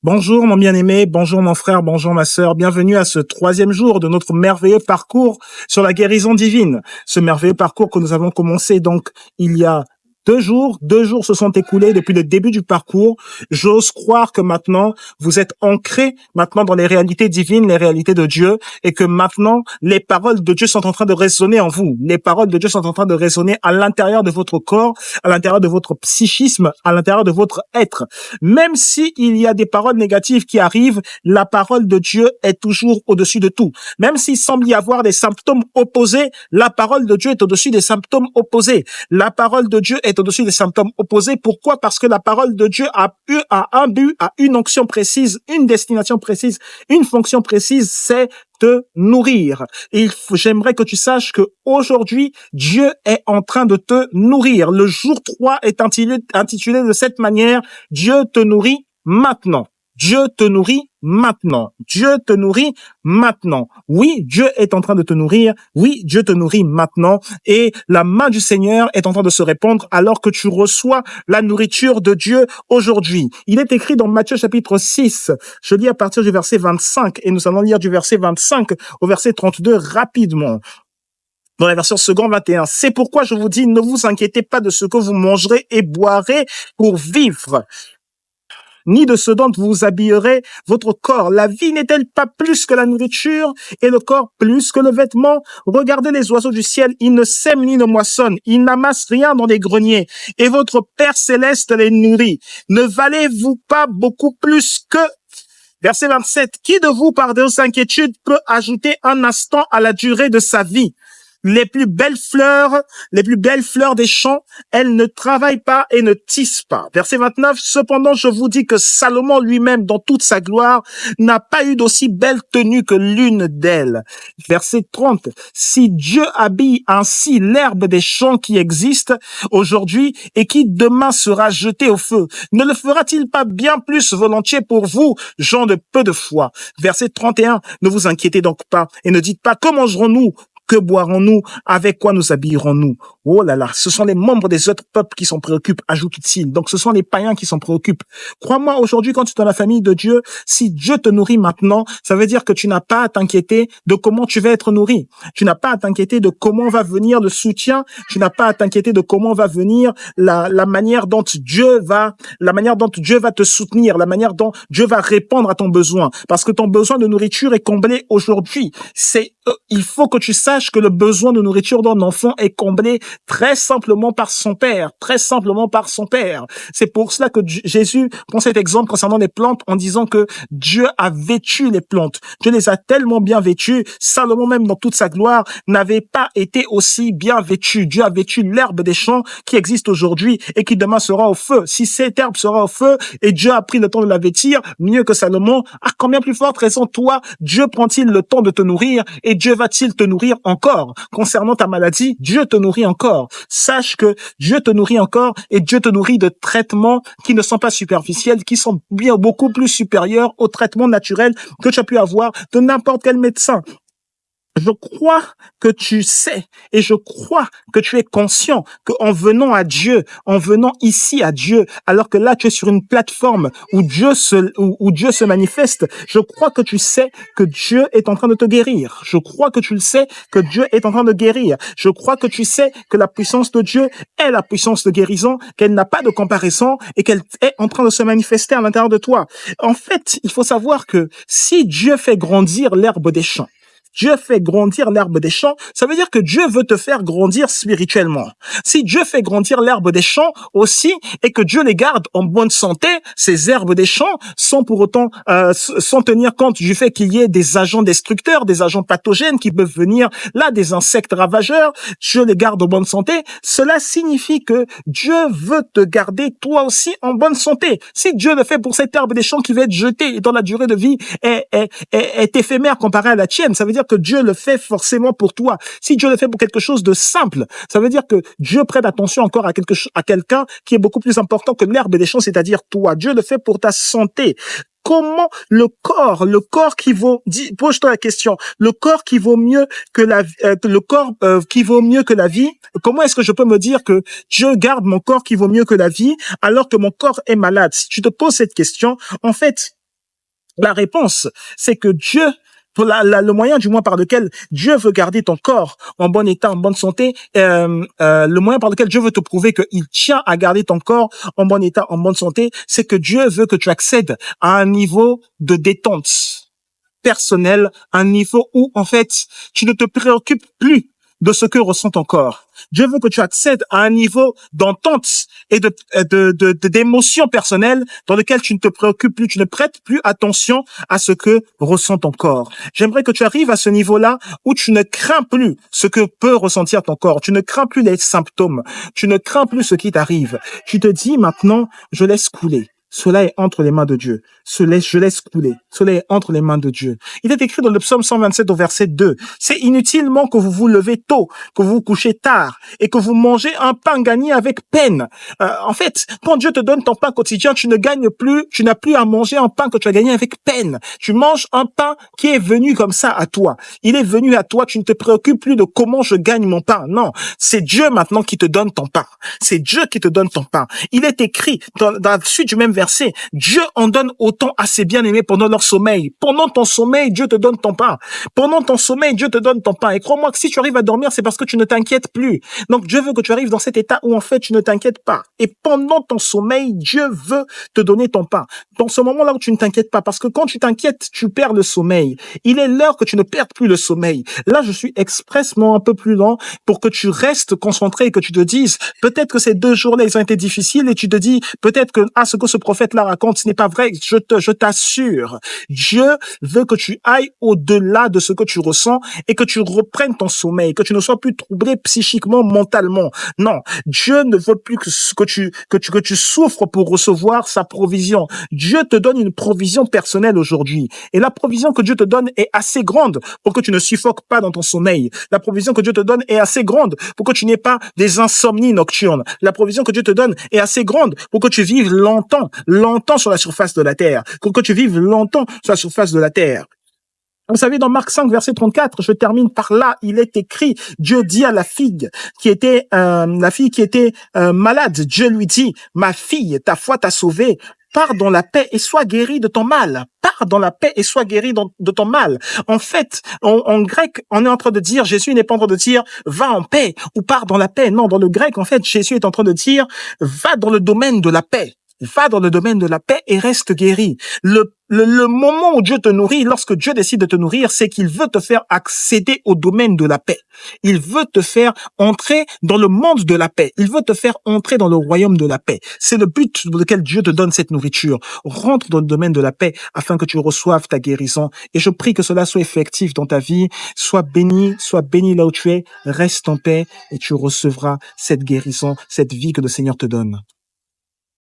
Bonjour mon bien-aimé, bonjour mon frère, bonjour ma sœur, bienvenue à ce troisième jour de notre merveilleux parcours sur la guérison divine. Ce merveilleux parcours que nous avons commencé donc il y a 2 jours. 2 jours se sont écoulés depuis le début du parcours. J'ose croire que maintenant vous êtes ancrés maintenant dans les réalités divines, les réalités de Dieu, et que maintenant les paroles de Dieu sont en train de résonner en vous. Les paroles de Dieu sont en train de résonner à l'intérieur de votre corps, à l'intérieur de votre psychisme, à l'intérieur de votre être. Même si il y a des paroles négatives qui arrivent, la parole de Dieu est toujours au-dessus de tout. Même s'il semble y avoir des symptômes opposés, la parole de Dieu est au-dessus des symptômes opposés. La parole de Dieu est au-dessus des symptômes opposés. Pourquoi? Parce que la parole de Dieu a un but, a une onction précise, une destination précise, une fonction précise, c'est te nourrir. Et j'aimerais que tu saches que aujourd'hui, Dieu est en train de te nourrir. Le jour 3 est intitulé de cette manière: Dieu te nourrit maintenant. Dieu te nourrit maintenant. Dieu te nourrit maintenant. Oui, Dieu est en train de te nourrir. Oui, Dieu te nourrit maintenant. Et la main du Seigneur est en train de se répandre alors que tu reçois la nourriture de Dieu aujourd'hui. Il est écrit dans Matthieu chapitre 6. Je lis à partir du verset 25 et nous allons lire du verset 25 au verset 32 rapidement. Dans la version second 21. C'est pourquoi je vous dis, ne vous inquiétez pas de ce que vous mangerez et boirez pour vivre, ni de ce dont vous habillerez votre corps. La vie n'est-elle pas plus que la nourriture et le corps plus que le vêtement? Regardez les oiseaux du ciel, ils ne sèment ni ne moissonnent, ils n'amassent rien dans les greniers, et votre Père céleste les nourrit. Ne valez-vous pas beaucoup plus que... Verset 27. Qui de vous, par des inquiétudes, peut ajouter un instant à la durée de sa vie? Les plus belles fleurs des champs, elles ne travaillent pas et ne tissent pas. Verset 29, cependant, je vous dis que Salomon lui-même, dans toute sa gloire, n'a pas eu d'aussi belle tenue que l'une d'elles. Verset 30, si Dieu habille ainsi l'herbe des champs qui existe aujourd'hui et qui demain sera jetée au feu, ne le fera-t-il pas bien plus volontiers pour vous, gens de peu de foi? Verset 31, ne vous inquiétez donc pas et ne dites pas, que mangerons-nous? Que boirons-nous? Avec quoi nous habillerons-nous? Oh là là, ce sont les membres des autres peuples qui s'en préoccupent, ajoute-t-il. Donc ce sont les païens qui s'en préoccupent. Crois-moi, aujourd'hui, quand tu es dans la famille de Dieu, si Dieu te nourrit maintenant, ça veut dire que tu n'as pas à t'inquiéter de comment tu vas être nourri. Tu n'as pas à t'inquiéter de comment va venir le soutien. Tu n'as pas à t'inquiéter de comment va venir la manière dont Dieu va te soutenir, la manière dont Dieu va répondre à ton besoin. Parce que ton besoin de nourriture est comblé aujourd'hui. Il faut que tu saches que le besoin de nourriture d'un enfant est comblé très simplement par son père, très simplement par son père. C'est pour cela que Jésus prend cet exemple concernant les plantes en disant que Dieu a vêtu les plantes. Dieu les a tellement bien vêtues. Salomon, même dans toute sa gloire, n'avait pas été aussi bien vêtu. Dieu a vêtu l'herbe des champs qui existe aujourd'hui et qui demain sera au feu. Si cette herbe sera au feu et Dieu a pris le temps de la vêtir, mieux que Salomon, à combien plus forte raison toi, Dieu prend-il le temps de te nourrir et Dieu va-t-il te nourrir encore? Concernant ta maladie, Dieu te nourrit encore. Sache que Dieu te nourrit encore et Dieu te nourrit de traitements qui ne sont pas superficiels, qui sont bien beaucoup plus supérieurs aux traitements naturels que tu as pu avoir de n'importe quel médecin. Je crois que tu sais et je crois que tu es conscient qu'en venant à Dieu, en venant ici à Dieu, alors que là tu es sur une plateforme où Dieu se manifeste, je crois que tu sais que Dieu est en train de te guérir. Je crois que tu le sais que Dieu est en train de guérir. Je crois que tu sais que la puissance de Dieu est la puissance de guérison, qu'elle n'a pas de comparaison et qu'elle est en train de se manifester à l'intérieur de toi. En fait, il faut savoir que si Dieu fait grandir l'herbe des champs, Dieu fait grandir l'herbe des champs, ça veut dire que Dieu veut te faire grandir spirituellement. Si Dieu fait grandir l'herbe des champs aussi et que Dieu les garde en bonne santé, ces herbes des champs, sans pour autant sans tenir compte du fait qu'il y ait des agents destructeurs, des agents pathogènes qui peuvent venir là, des insectes ravageurs, Dieu les garde en bonne santé, cela signifie que Dieu veut te garder toi aussi en bonne santé. Si Dieu le fait pour cette herbe des champs qui va être jetée et dont la durée de vie est éphémère comparée à la tienne, ça veut dire que Dieu le fait forcément pour toi. Si Dieu le fait pour quelque chose de simple, ça veut dire que Dieu prête attention encore à quelqu'un qui est beaucoup plus important que l'herbe des champs, c'est-à-dire toi. Dieu le fait pour ta santé. Comment le corps qui vaut, pose-toi la question, le corps qui vaut mieux que qui vaut mieux que la vie, comment est-ce que je peux me dire que Dieu garde mon corps qui vaut mieux que la vie alors que mon corps est malade? Si tu te poses cette question, en fait, La réponse, c'est que Dieu, pour le moyen du moins par lequel Dieu veut garder ton corps en bon état, en bonne santé, le moyen par lequel Dieu veut te prouver qu'il tient à garder ton corps en bon état, en bonne santé, c'est que Dieu veut que tu accèdes à un niveau de détente personnelle, un niveau où, en fait, tu ne te préoccupes plus de ce que ressent ton corps. Dieu veut que tu accèdes à un niveau d'entente et d'émotion personnelle dans lequel tu ne te préoccupes plus, tu ne prêtes plus attention à ce que ressent ton corps. J'aimerais que tu arrives à ce niveau-là où tu ne crains plus ce que peut ressentir ton corps. Tu ne crains plus les symptômes. Tu ne crains plus ce qui t'arrive. Tu te dis maintenant, je laisse couler. Cela est entre les mains de Dieu. Je laisse couler. Cela est entre les mains de Dieu. Il est écrit dans le psaume 127 au verset 2. C'est inutilement que vous vous levez tôt, que vous vous couchez tard et que vous mangez un pain gagné avec peine. En fait, quand Dieu te donne ton pain quotidien, tu n'as plus à manger un pain que tu as gagné avec peine. Tu manges un pain qui est venu comme ça à toi. Il est venu à toi. Tu ne te préoccupes plus de comment je gagne mon pain. Non. C'est Dieu maintenant qui te donne ton pain. C'est Dieu qui te donne ton pain. Il est écrit dans la suite du même verset, Dieu en donne autant à ses bien-aimés pendant leur sommeil. Pendant ton sommeil, Dieu te donne ton pain. Pendant ton sommeil, Dieu te donne ton pain. Et crois-moi que si tu arrives à dormir, c'est parce que tu ne t'inquiètes plus. Donc Dieu veut que tu arrives dans cet état où en fait tu ne t'inquiètes pas. Et pendant ton sommeil, Dieu veut te donner ton pain. Dans ce moment-là où tu ne t'inquiètes pas, parce que quand tu t'inquiètes, tu perds le sommeil. Il est l'heure que tu ne perdes plus le sommeil. Là, je suis expressement un peu plus lent pour que tu restes concentré et que tu te dises, peut-être que ces 2 jours-là, ils ont été difficiles et tu te dis, peut-être que, ce que ce prophète-là raconte, ce n'est pas vrai. Je t'assure. Dieu veut que tu ailles au-delà de ce que tu ressens et que tu reprennes ton sommeil, que tu ne sois plus troublé psychiquement, mentalement. Non. Dieu ne veut plus que tu souffres pour recevoir sa provision. Dieu te donne une provision personnelle aujourd'hui. Et la provision que Dieu te donne est assez grande pour que tu ne suffoques pas dans ton sommeil. La provision que Dieu te donne est assez grande pour que tu n'aies pas des insomnies nocturnes. La provision que Dieu te donne est assez grande pour que tu vives longtemps sur la surface de la terre, pour que tu vives longtemps sur la surface de la terre. Vous savez, dans Marc 5, verset 34, je termine par là, il est écrit, Dieu dit à la fille qui était malade, Dieu lui dit, ma fille, ta foi t'a sauvée, pars dans la paix et sois guérie de ton mal. Pars dans la paix et sois guérie de ton mal. En fait, en grec, on est en train de dire, Jésus n'est pas en train de dire, va en paix ou pars dans la paix. Non, dans le grec, en fait, Jésus est en train de dire, va dans le domaine de la paix. Va dans le domaine de la paix et reste guéri. Le moment où Dieu te nourrit, lorsque Dieu décide de te nourrir, c'est qu'il veut te faire accéder au domaine de la paix. Il veut te faire entrer dans le monde de la paix. Il veut te faire entrer dans le royaume de la paix. C'est le but pour lequel Dieu te donne cette nourriture. Rentre dans le domaine de la paix afin que tu reçoives ta guérison. Et je prie que cela soit effectif dans ta vie. Sois béni là où tu es. Reste en paix et tu recevras cette guérison, cette vie que le Seigneur te donne.